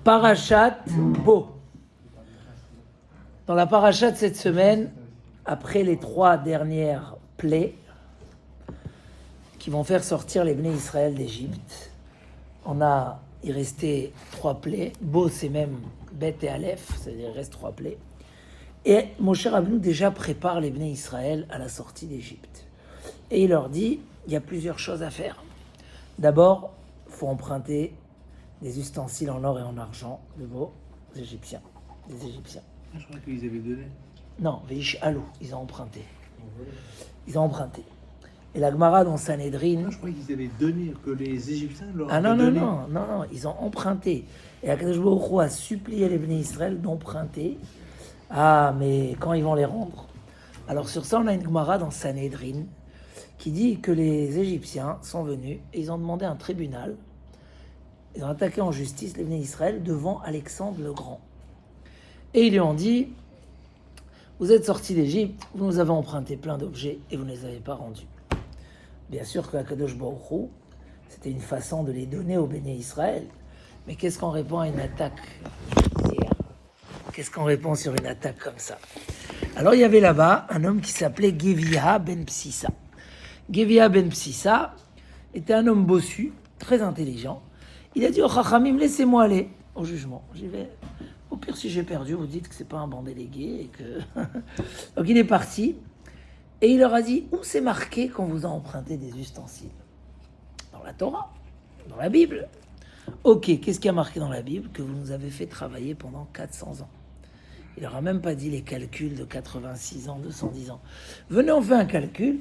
Parashat Bo. Dans la parashat de cette semaine, après les 3 dernières plaies qui vont faire sortir les Bnei Israël d'Égypte, il restait 3 plaies. Bo, c'est même Bet et Aleph, c'est-à-dire il reste 3 plaies. Et Moshe Rabbeinu déjà prépare les Bnei Israël à la sortie d'Égypte. Et il leur dit, il y a plusieurs choses à faire. D'abord, il faut emprunter des ustensiles en or et en argent de vos Égyptiens, des Égyptiens. Je crois qu'ils avaient donné. Non, Veish Alou, ils ont emprunté. Ils ont emprunté. Et la Gemara dans Sanhedrin... Je crois qu'ils avaient donné, que les Égyptiens leur Ah avaient non, donné. non, ils ont emprunté. Et Akadosh Baruch Hu a supplié les Bnei Israël d'emprunter. Ah, mais quand ils vont les rendre? Alors sur ça, on a une Gemara dans Sanhedrin qui dit que les Égyptiens sont venus et ils ont demandé un tribunal. Ils ont attaqué en justice les Bnei Israël devant Alexandre le Grand. Et ils lui ont dit, vous êtes sortis d'Égypte, vous nous avez emprunté plein d'objets et vous ne les avez pas rendus. Bien sûr que Akadosh Baruch Hu, c'était une façon de les donner aux Bnei Israël. Mais qu'est-ce qu'on répond à une attaque judiciaire? Qu'est-ce qu'on répond sur une attaque comme ça? Alors il y avait là-bas un homme qui s'appelait Gevia ben Psissa. Gevia ben Psissa était un homme bossu, très intelligent. Il a dit au Chachamim, laissez-moi aller au jugement. J'y vais. Au pire, si j'ai perdu, vous dites que c'est pas un banc délégué. Et que... Donc il est parti et il leur a dit, où c'est marqué qu'on vous a emprunté des ustensiles? Dans la Torah, dans la Bible. Ok, qu'est-ce qui a marqué dans la Bible? Que vous nous avez fait travailler pendant 400 ans. Il leur a même pas dit les calculs de 86 ans, 210 ans. Venez, on fait un calcul.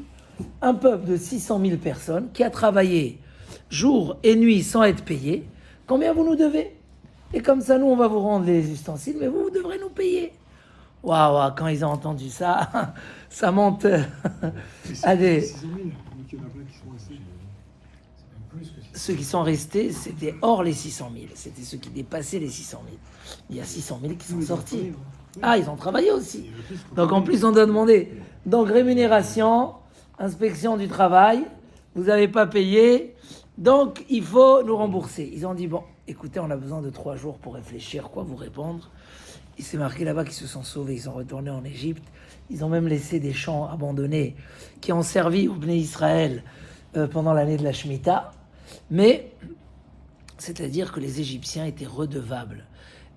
Un peuple de 600 000 personnes qui a travaillé jour et nuit sans être payé. Combien vous nous devez? Et comme ça, nous, on va vous rendre les ustensiles, mais vous devrez nous payer. Waouh, quand ils ont entendu ça, ça monte à des... 600 000, donc il y en a plein qui sont restés. Ceux qui sont restés, c'était hors les 600 000. C'était ceux qui dépassaient les 600 000. Il y a 600 000 qui sont sortis. Ah, ils ont travaillé aussi. Donc en plus, on doit demander. Donc rémunération, inspection du travail, vous n'avez pas payé, donc il faut nous rembourser. Ils ont dit, bon, écoutez, on a besoin de 3 jours pour réfléchir, quoi vous répondre. Il s'est marqué là-bas qu'ils se sont sauvés, ils sont retournés en Égypte. Ils ont même laissé des champs abandonnés qui ont servi au Bnei Israël pendant l'année de la Shemitah. Mais, c'est-à-dire que les Égyptiens étaient redevables.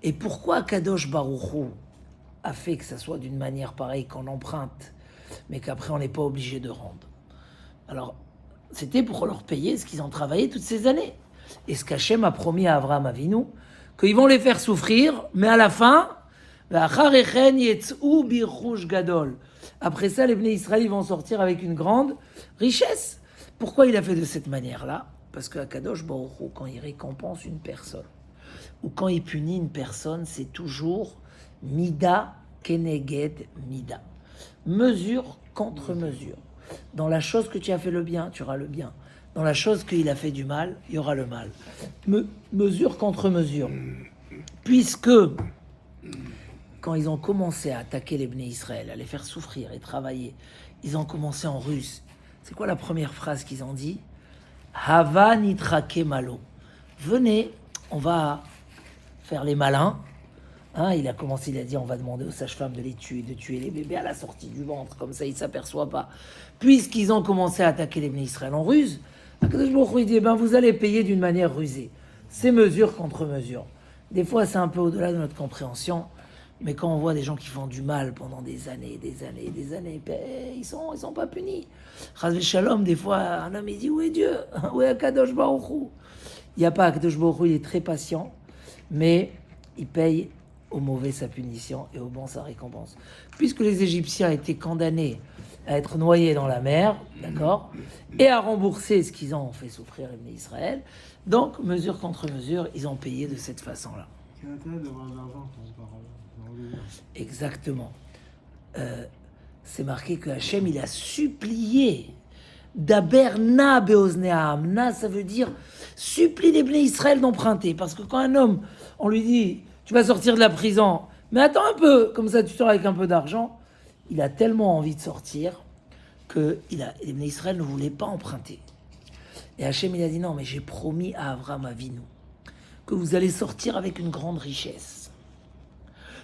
Et pourquoi Kadosh Baruch Hu a fait que ça soit d'une manière pareille, qu'on emprunte, mais qu'après on n'est pas obligé de rendre? Alors, c'était pour leur payer ce qu'ils ont travaillé toutes ces années. Et ce qu'Hachem a promis à Avraham Avinu, qu'ils vont les faire souffrir, mais à la fin, après ça, les Bnei Israël vont sortir avec une grande richesse. Pourquoi il a fait de cette manière-là? Parce que Akadosh Baruch Hu, quand il récompense une personne, ou quand il punit une personne, c'est toujours Mida Keneged Mida. Mesure contre mesure. Dans la chose que tu as fait le bien, tu auras le bien. Dans la chose qu'il a fait du mal, il y aura le mal. Mesure contre mesure. Puisque, quand ils ont commencé à attaquer les Bnei Israël, à les faire souffrir et travailler, ils ont commencé en russe. C'est quoi la première phrase qu'ils ont dit? Hava nitrake malo. Venez, on va faire les malins. Hein, il a commencé, il a dit, on va demander aux sages-femmes de les tuer, de tuer les bébés à la sortie du ventre, comme ça ils ne s'aperçoivent pas. Puisqu'ils ont commencé à attaquer les Bnei Israël en ruse, Akadosh Baruch Hu dit, vous allez payer d'une manière rusée. C'est mesure contre mesure. Des fois, c'est un peu au-delà de notre compréhension, mais quand on voit des gens qui font du mal pendant des années, ils sont pas punis. Chas Shalom, des fois, un homme, il dit, où est Dieu? Où est Akadosh Baruch Hu? Il n'y a pas Akadosh Baruch Hu, il est très patient, mais il paye au mauvais sa punition et au bon sa récompense. Puisque les Égyptiens étaient condamnés à être noyés dans la mer, d'accord, et à rembourser ce qu'ils ont fait souffrir les Bnei Israël, donc, mesure contre mesure, ils ont payé de cette façon-là. Quel intérêt d'avoir de l'argent quand on part Exactement. C'est marqué que Hachem, il a supplié Daberna Beozneam. Na, ça veut dire supplie les Bnei Israël d'emprunter. Parce que quand un homme, on lui dit, tu vas sortir de la prison, mais attends un peu, comme ça tu sors avec un peu d'argent, il a tellement envie de sortir que les Bnei Israël ne voulaient pas emprunter. Et Hachem, il a dit non, mais j'ai promis à Avraham Avinu que vous allez sortir avec une grande richesse.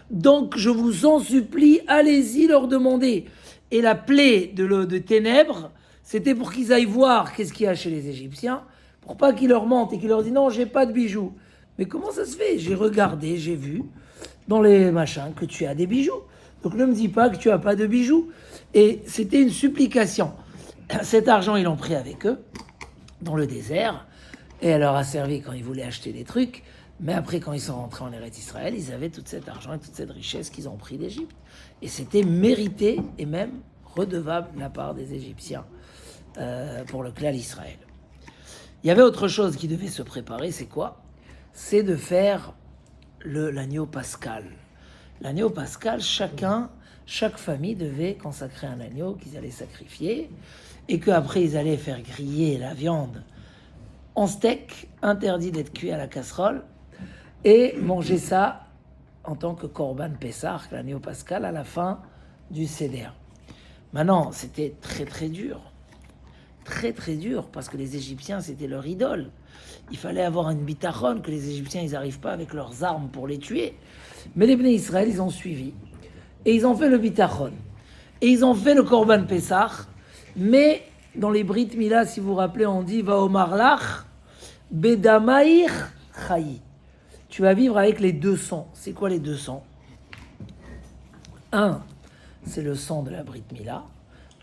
Donc je vous en supplie, allez-y leur demander. Et la plaie de ténèbres, c'était pour qu'ils aillent voir qu'est-ce qu'il y a chez les Égyptiens, pour pas qu'ils leur mentent et qu'ils leur disent non, j'ai pas de bijoux. Mais comment ça se fait? J'ai regardé, j'ai vu dans les machins que tu as des bijoux. Donc ne me dis pas que tu as pas de bijoux. Et c'était une supplication. Cet argent, ils l'ont pris avec eux dans le désert et elle leur a servi quand ils voulaient acheter des trucs. Mais après, quand ils sont rentrés en Eretz Israël, ils avaient tout cet argent et toute cette richesse qu'ils ont pris d'Égypte. Et c'était mérité et même redevable de la part des Égyptiens pour le clan Israël. Il y avait autre chose qui devait se préparer, c'est quoi? C'est de faire l'agneau pascal. L'agneau pascal, chaque famille devait consacrer un agneau qu'ils allaient sacrifier et qu'après ils allaient faire griller la viande en steak, interdit d'être cuit à la casserole, et manger ça en tant que Korban Pessah, l'agneau pascal, à la fin du Seder. Maintenant, c'était très très dur. Très très dur, parce que les Égyptiens, c'était leur idole. Il fallait avoir une bitachon, que les Égyptiens, ils n'arrivent pas avec leurs armes pour les tuer. Mais les Bnei Israël, ils ont suivi. Et ils ont fait le bitachon. Et ils ont fait le Korban Pessah. Mais dans les Brit Mila, si vous vous rappelez, on dit Vaomar lach bedamaïr chayi. Tu vas vivre avec les 200. C'est quoi les 200? Un, c'est le sang de la Brit Mila.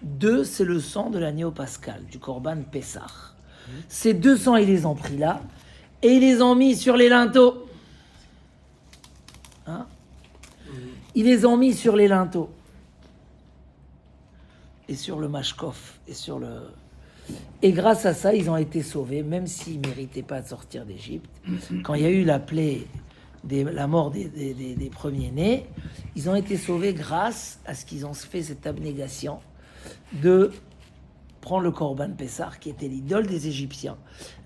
2, c'est le sang de l'agneau pascal, du Korban Pessah. Ces 200, ils les ont pris là, et ils les ont mis sur les linteaux. Hein? Ils les ont mis sur les linteaux. Et sur le mashkof, et grâce à ça, ils ont été sauvés, même s'ils ne méritaient pas de sortir d'Égypte. Quand il y a eu la plaie, la mort des premiers-nés, ils ont été sauvés grâce à ce qu'ils ont fait cette abnégation de prendre le Korban Pessah, qui était l'idole des Égyptiens,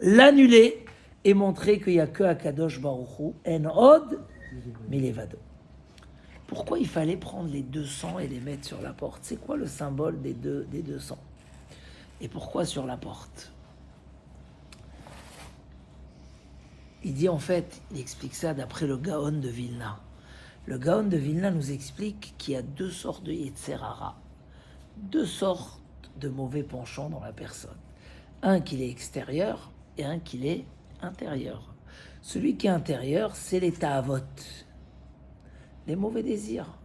l'annuler et montrer qu'il n'y a que Akadosh Baruch Hu, En Od Milevado. Pourquoi il fallait prendre les 200 et les mettre sur la porte? C'est quoi le symbole des 200? Et pourquoi sur la porte? Il dit en fait, il explique ça d'après le Gaon de Vilna. Le Gaon de Vilna nous explique qu'il y a 2 sortes de Yetzer Hara. 2 sortes de mauvais penchants dans la personne. Un qui est extérieur et un qui est intérieur. Celui qui est intérieur, c'est les ta'avot, les mauvais désirs.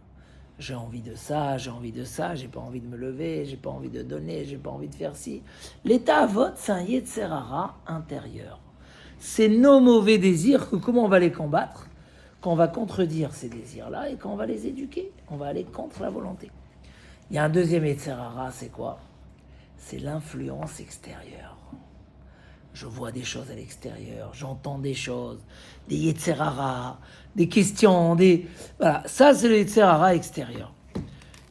J'ai envie de ça, j'ai pas envie de me lever, j'ai pas envie de donner, j'ai pas envie de faire ci. Les ta'avot, c'est un Yetzer Hara intérieur. C'est nos mauvais désirs que comment on va les combattre? Quand on va contredire ces désirs-là et quand on va les éduquer, on va aller contre la volonté. Il y a un deuxième Yetzer Hara, c'est quoi? C'est l'influence extérieure. Je vois des choses à l'extérieur, j'entends des choses, des Yetzer Hara, des questions, voilà, ça c'est le Yetzer Hara extérieur.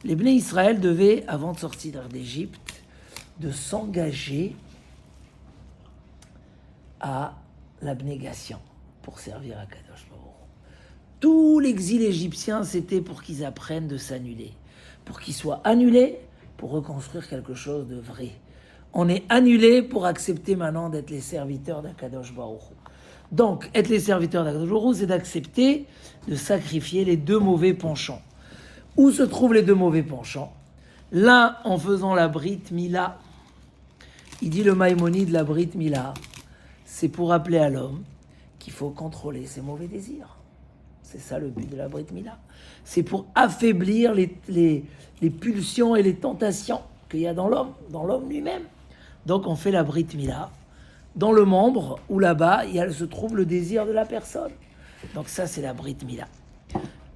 Les Bnei Israël devaient, avant de sortir d'Égypte, de s'engager à l'abnégation pour servir à Kadosh Baruch Hu. Tout l'exil égyptien, c'était pour qu'ils apprennent de s'annuler. Pour qu'ils soient annulés, pour reconstruire quelque chose de vrai. On est annulés pour accepter maintenant d'être les serviteurs d'Akadosh Baruch Hu. Donc, être les serviteurs d'Akadosh Baruch Hu, c'est d'accepter de sacrifier les 2 mauvais penchants. Où se trouvent les 2 mauvais penchants? L'un en faisant la Brit Mila. Il dit le Maïmonide, la Brit Mila, c'est pour rappeler à l'homme qu'il faut contrôler ses mauvais désirs. C'est ça le but de la Brit Mila. C'est pour affaiblir les pulsions et les tentations qu'il y a dans l'homme lui-même. Donc on fait la Brit Mila dans le membre où là-bas se trouve le désir de la personne. Donc ça c'est la Brit Mila.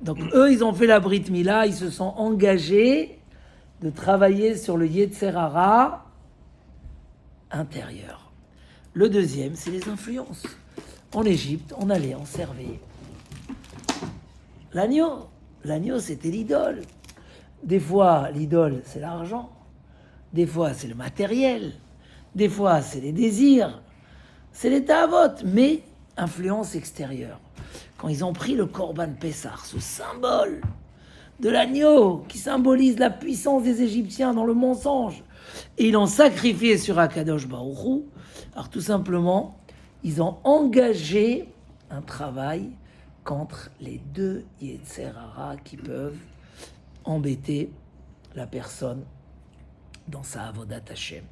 Donc eux ils ont fait la Brit Mila, ils se sont engagés de travailler sur le Yetzer Hara intérieur. Le deuxième c'est les influences. En Égypte on allait, on servait. L'agneau c'était l'idole. Des fois l'idole c'est l'argent, des fois c'est le matériel, des fois c'est les désirs, c'est les ta'avot, mais influence extérieure. Quand ils ont pris le Korban Pessah, ce symbole de l'agneau qui symbolise la puissance des Égyptiens dans le mensonge, et ils l'ont sacrifié sur Akadosh Baruch Hu, alors tout simplement, ils ont engagé un travail contre les deux Yetzer Hara qui peuvent embêter la personne dans sa Avodat Hashem.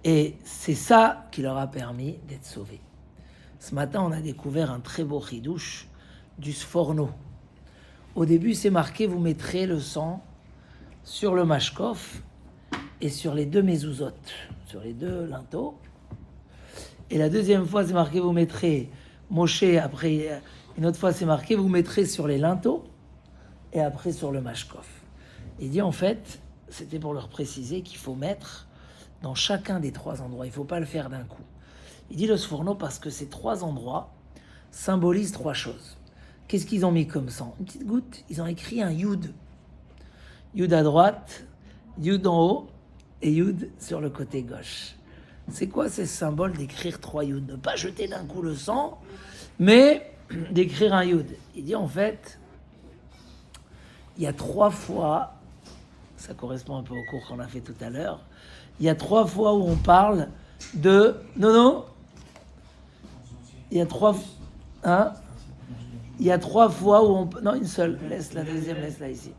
Et c'est ça qui leur a permis d'être sauvés. Ce matin, on a découvert un très beau chidouche du Sforno. Au début, c'est marqué, vous mettrez le sang sur le mashkof et sur les deux mezuzot, sur les deux linteaux. Et la deuxième fois, c'est marqué, vous mettrez Moshe, après, une autre fois, c'est marqué, vous mettrez sur les linteaux et après sur le mashkof. Il dit, en fait, c'était pour leur préciser qu'il faut mettre dans chacun des trois endroits. Il ne faut pas le faire d'un coup. Il dit le Sforno parce que ces trois endroits symbolisent trois choses. Qu'est-ce qu'ils ont mis comme sang? Une petite goutte. Ils ont écrit un Yud. Yud à droite, Yud en haut et Yud sur le côté gauche. C'est quoi ce symbole d'écrire trois Yud? Ne pas jeter d'un coup le sang, mais d'écrire un Yud. Il dit en fait, il y a trois fois, ça correspond un peu au cours qu'on a fait tout à l'heure, il y a trois fois où on parle de... Non. Il y a trois... Hein? Il y a trois fois où on... Non, une seule. Laisse la deuxième, laisse-la ici.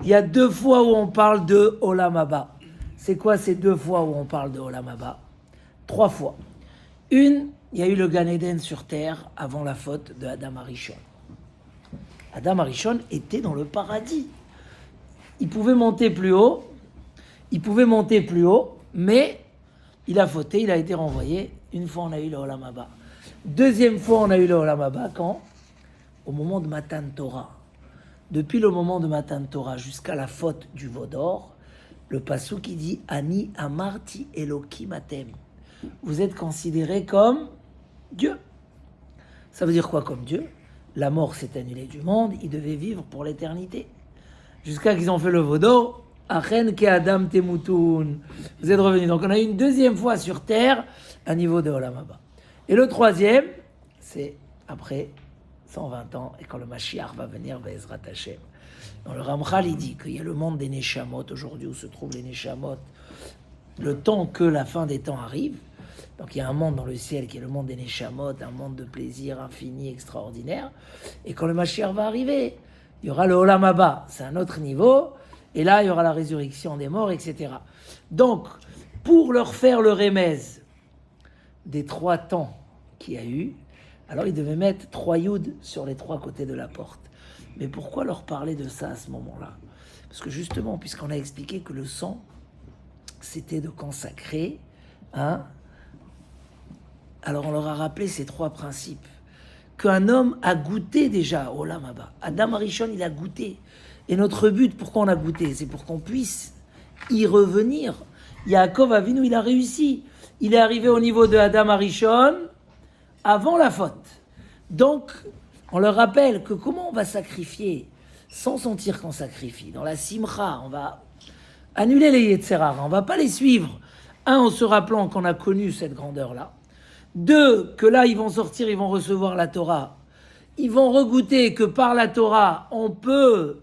Il y a deux fois où on parle de Olam Haba. C'est quoi ces deux fois où on parle de Olam Haba? Trois fois. Une, il y a eu le Gan Eden sur terre avant la faute de Adam Arishon. Adam Arishon était dans le paradis. Il pouvait monter plus haut, mais il a fauté, il a été renvoyé. Une fois, on a eu le Olam Haba. Deuxième fois, on a eu le Olam Haba, quand? Au moment de Matan Torah. Depuis le moment de Matan Torah jusqu'à la faute du veau d'or, le passouk qui dit « Ani amarti Elokim atem ». Vous êtes considérés comme Dieu. Ça veut dire quoi comme Dieu? La mort s'est annulée du monde, il devait vivre pour l'éternité. Jusqu'à qu'ils ont fait le veau d'or. Achen ke Adam temutun. Vous êtes revenus. Donc on a eu une deuxième fois sur terre à niveau de Olam Haba. Et le troisième, c'est après 120 ans et quand le Mashiach va venir, Be'ezrat Hashem. Dans le Ramchal, il dit qu'il y a le monde des Neshamot aujourd'hui où se trouvent les Neshamot, le temps que la fin des temps arrive. Donc il y a un monde dans le ciel qui est le monde des Neshamot, un monde de plaisir infini, extraordinaire. Et quand le Mashiach va arriver, il y aura le Olam Haba, c'est un autre niveau. Et là, il y aura la résurrection des morts, etc. Donc, pour leur faire le remez des trois temps qu'il y a eu, alors ils devaient mettre trois Yud sur les trois côtés de la porte. Mais pourquoi leur parler de ça à ce moment-là? Parce que justement, puisqu'on a expliqué que le sang, c'était de consacrer, alors on leur a rappelé ces trois principes. Qu'un homme a goûté déjà au Olam Haba. Adam Arishon, il a goûté. Et notre but, pourquoi on a goûté? C'est pour qu'on puisse y revenir. Yaakov Avinu, il a réussi. Il est arrivé au niveau de Adam Arishon avant la faute. Donc, on leur rappelle que comment on va sacrifier sans sentir qu'on sacrifie. Dans la simcha, on va annuler les Yetzer Hara, on ne va pas les suivre. Un, en se rappelant qu'on a connu cette grandeur-là. Deux, que là, ils vont sortir, ils vont recevoir la Torah. Ils vont regoûter que par la Torah, on peut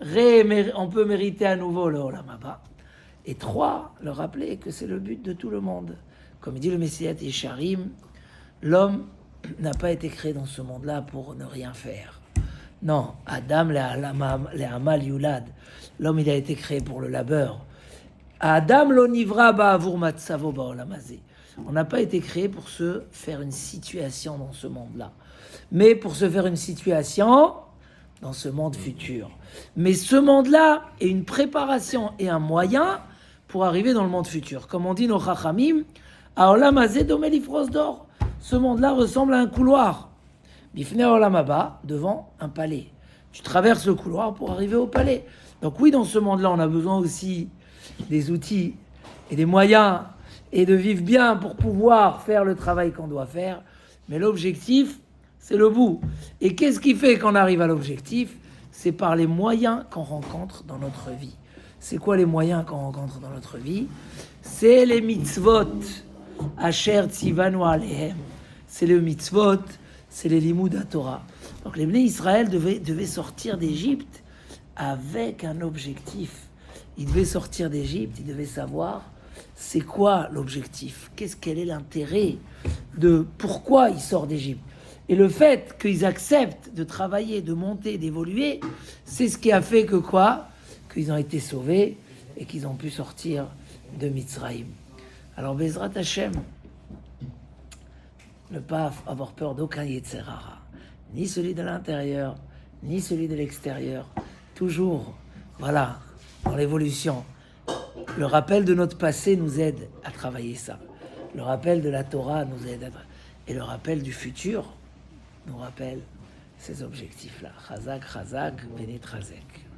mériter à nouveau le Olam Haba. Et trois, leur rappeler que c'est le but de tout le monde. Comme dit le Messiat Yesharim, l'homme n'a pas été créé dans ce monde-là pour ne rien faire. Non, Adam le Amal Yulad. L'homme, il a été créé pour le labeur. Adam lo nivra ba'avur matzavo ba'olam hazeh. On n'a pas été créé pour se faire une situation dans ce monde-là, mais pour se faire une situation dans ce monde futur. Mais ce monde-là est une préparation et un moyen pour arriver dans le monde futur. Comme on dit nos chachamim, Haolam hazeh domeh lifros d'or. Ce monde-là ressemble à un couloir. Bifnei Olam Haba, devant un palais. Tu traverses le couloir pour arriver au palais. Donc oui, dans ce monde-là, on a besoin aussi des outils et des moyens et de vivre bien pour pouvoir faire le travail qu'on doit faire. Mais l'objectif, c'est le bout. Et qu'est-ce qui fait qu'on arrive à l'objectif? C'est par les moyens qu'on rencontre dans notre vie. C'est quoi les moyens qu'on rencontre dans notre vie? C'est les mitzvot. Asher tzivanu alehem. C'est le mitzvot, c'est les limud à Torah. Donc les Bnei Israël devaient sortir d'Égypte avec un objectif. Ils devaient sortir d'Égypte, ils devaient savoir c'est quoi l'objectif, quel est l'intérêt de pourquoi ils sortent d'Égypte. Et le fait qu'ils acceptent de travailler, de monter, d'évoluer, c'est ce qui a fait que quoi? Qu'ils ont été sauvés et qu'ils ont pu sortir de Mitzrayim. Alors, Bezrat Hashem, ne pas avoir peur d'aucun Yetzer Hara, ni celui de l'intérieur, ni celui de l'extérieur. Toujours, voilà, dans l'évolution. Le rappel de notre passé nous aide à travailler ça. Le rappel de la Torah nous aide à... Et le rappel du futur nous rappelle ces objectifs-là. Chazak, Chazak, Benit Razek.